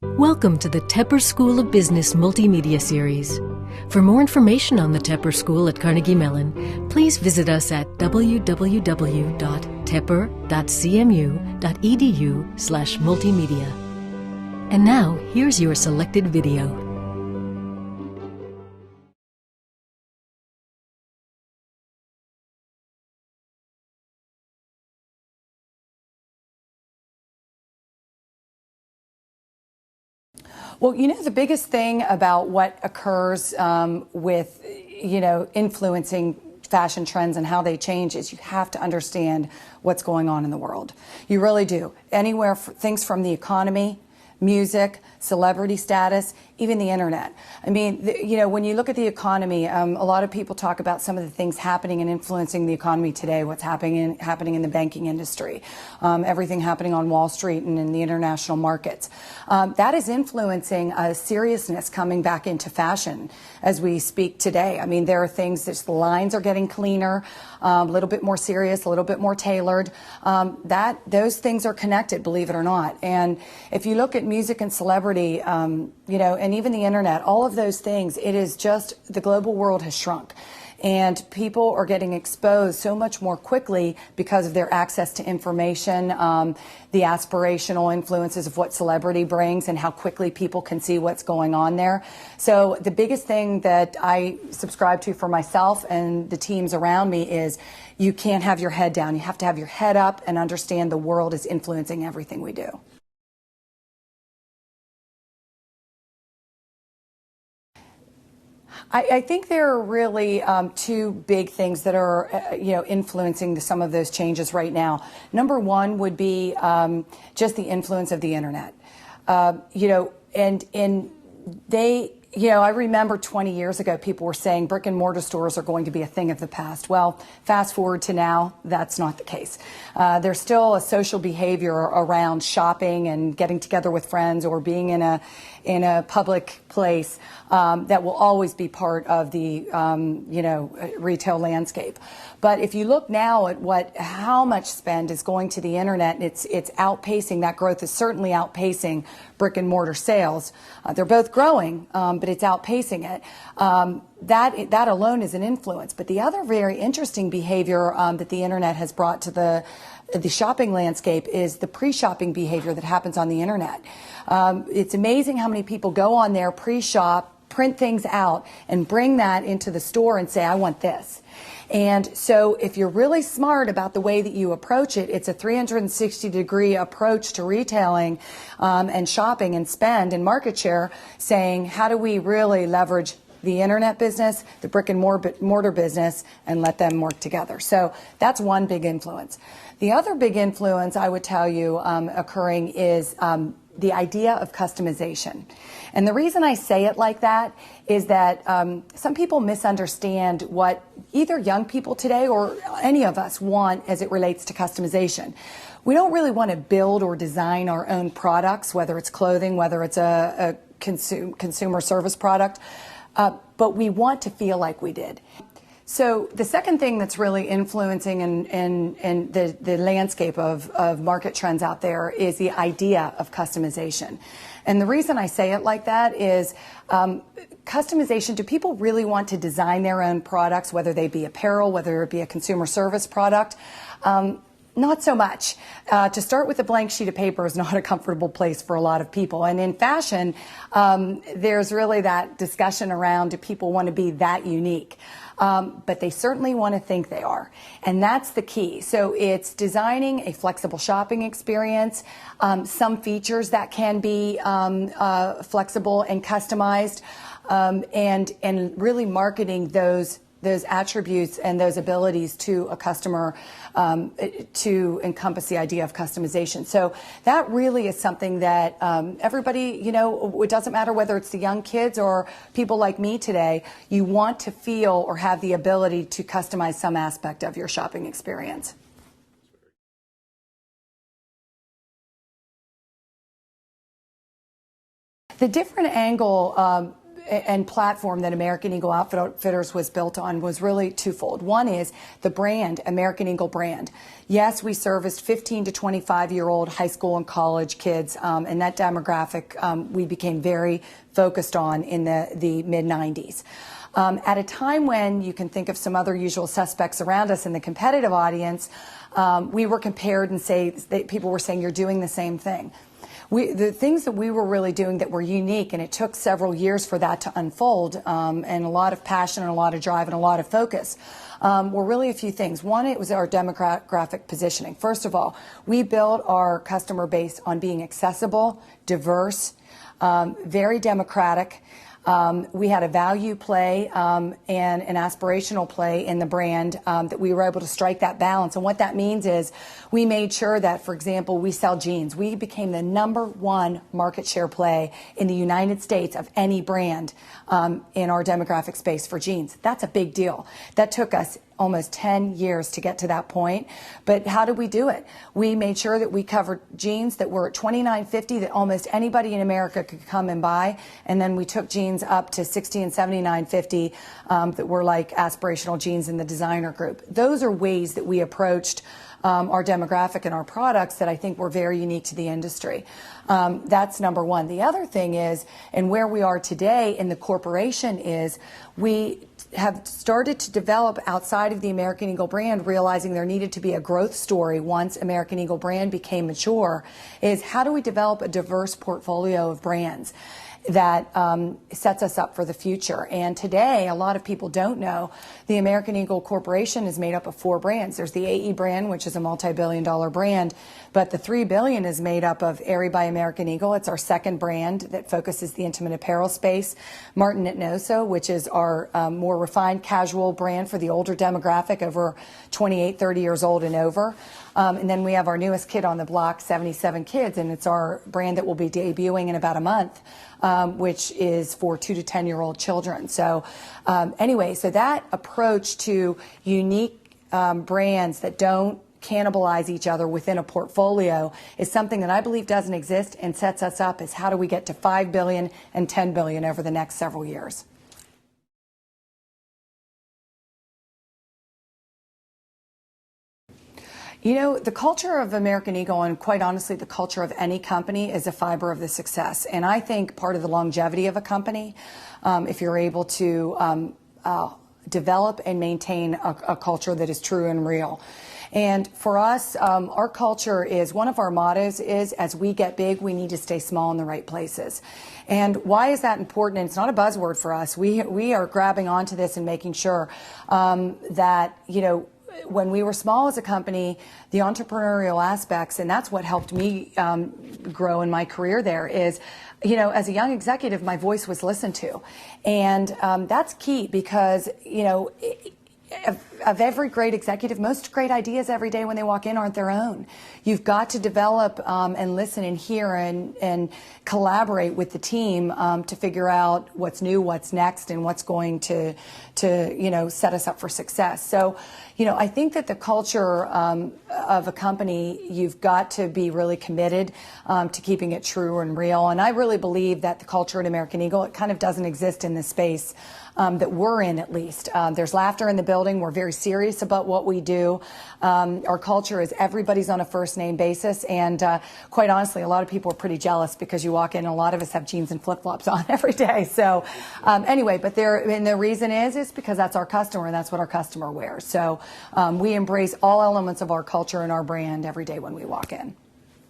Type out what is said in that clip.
Welcome to the Tepper School of Business Multimedia Series. For more information on the Tepper School at Carnegie Mellon, please visit us at www.tepper.cmu.edu/multimedia. And now, here's your selected video. Well, the biggest thing about what occurs with, influencing fashion trends and how they change is you have to understand what's going on in the world. You really do. Anywhere, things from the economy, music, celebrity status, even the internet. I mean, when you look at the economy, a lot of people talk about some of the things happening and influencing the economy today, what's happening in the banking industry, everything happening on Wall Street and in the international markets. That is influencing a seriousness coming back into fashion as we speak today. I mean, there are things that the lines are getting cleaner, a little bit more serious, a little bit more tailored. Those things are connected, believe it or not. And if you look at music and celebrity, and even the internet, all of those things, it is just the global world has shrunk. And people are getting exposed so much more quickly because of their access to information, the aspirational influences of what celebrity brings and how quickly people can see what's going on there. So the biggest thing that I subscribe to for myself and the teams around me is you can't have your head down. You have to have your head up and understand the world is influencing everything we do. I think there are really two big things that are, influencing some of those changes right now. Number one would be just the influence of the internet. I remember 20 years ago, people were saying brick and mortar stores are going to be a thing of the past. Well, fast forward to now, that's not the case. There's still a social behavior around shopping and getting together with friends or being in a public place that will always be part of the retail landscape. But if you look now at how much spend is going to the internet, it's outpacing, that growth is certainly outpacing brick and mortar sales. They're both growing, but it's outpacing it. That alone is an influence. But the other very interesting behavior that the internet has brought to the shopping landscape is the pre-shopping behavior that happens on the internet. It's amazing how many people go on there, pre-shop, print things out, and bring that into the store and say, I want this. And so if you're really smart about the way that you approach it, it's a 360-degree approach to retailing and shopping and spend and market share, saying, how do we really leverage the internet business, the brick and mortar business, and let them work together. So that's one big influence. The other big influence I would tell you occurring is the idea of customization. And the reason I say it like that is that some people misunderstand what either young people today or any of us want as it relates to customization. We don't really want to build or design our own products, whether it's clothing, whether it's a consumer service product, but we want to feel like we did. So the second thing that's really influencing and the landscape of market trends out there is the idea of customization. And the reason I say it like that is customization, do people really want to design their own products, whether they be apparel, whether it be a consumer service product? Not so much. To start with a blank sheet of paper is not a comfortable place for a lot of people. And in fashion, there's really that discussion around, do people want to be that unique? But they certainly want to think they are. And that's the key. So it's designing a flexible shopping experience, some features that can be flexible and customized, and really marketing those attributes and those abilities to a customer to encompass the idea of customization. So that really is something that everybody, it doesn't matter whether it's the young kids or people like me today, you want to feel or have the ability to customize some aspect of your shopping experience. The different angle and platform that American Eagle Outfitters was built on was really twofold. One is the brand, American Eagle brand. Yes, we serviced 15 to 25-year-old high school and college kids, and that demographic we became very focused on in the mid-90s. At a time when you can think of some other usual suspects around us in the competitive audience, we were compared and people were saying, you're doing the same thing. The things that we were really doing that were unique, and it took several years for that to unfold, and a lot of passion and a lot of drive and a lot of focus, were really a few things. One, it was our demographic positioning. First of all, we built our customer base on being accessible, diverse, very democratic. We had a value play and an aspirational play in the brand that we were able to strike that balance. And what that means is we made sure that, for example, we sell jeans. We became the #1 market share play in the United States of any brand in our demographic space for jeans. That's a big deal. That took us almost 10 years to get to that point. But how did we do it? We made sure that we covered jeans that were at $29.50 that almost anybody in America could come and buy. And then we took jeans up to $60 and $79.50 that were like aspirational jeans in the designer group. Those are ways that we approached our demographic and our products that I think were very unique to the industry. That's number one. The other thing is, and where we are today in the corporation is, we have started to develop outside of the American Eagle brand, realizing there needed to be a growth story once American Eagle brand became mature, is how do we develop a diverse portfolio of brands that sets us up for the future. And today, a lot of people don't know, the American Eagle Corporation is made up of 4 brands. There's the AE brand, which is a multi-billion-dollar brand, but the $3 billion is made up of Aerie by American Eagle. It's our second brand that focuses the intimate apparel space. Martin & Noso, which is our more refined casual brand for the older demographic, over 28, 30 years old and over. And then we have our newest kid on the block, 77 Kids, and it's our brand that will be debuting in about a month, which is for 2 to 10-year-old children. So anyway, so that approach to unique brands that don't cannibalize each other within a portfolio is something that I believe doesn't exist and sets us up as how do we get to $5 billion and $10 billion over the next several years. You know, the culture of American Eagle, and quite honestly, the culture of any company, is a fiber of the success. And I think part of the longevity of a company, if you're able to develop and maintain a culture that is true and real. And for us, our culture is, one of our mottos is, as we get big, we need to stay small in the right places. And why is that important? And it's not a buzzword for us. We are grabbing onto this and making sure that, you know, when we were small as a company, the entrepreneurial aspects, and that's what helped me grow in my career there, is, you know, as a young executive, my voice was listened to. And that's key because, you know, of every great executive, most great ideas every day when they walk in aren't their own. You've got to develop and listen and hear and collaborate with the team to figure out what's new, what's next, and what's going to you know, set us up for success. So, you know, I think that the culture of a company, you've got to be really committed to keeping it true and real. And I really believe that the culture at American Eagle, it kind of doesn't exist in this space that we're in, at least. There's laughter in the building. We're very serious about what we do. Our culture is everybody's on a first name basis. And quite honestly, a lot of people are pretty jealous because you walk in and a lot of us have jeans and flip-flops on every day. So anyway, but the reason is because that's our customer and that's what our customer wears. So we embrace all elements of our culture and our brand every day when we walk in.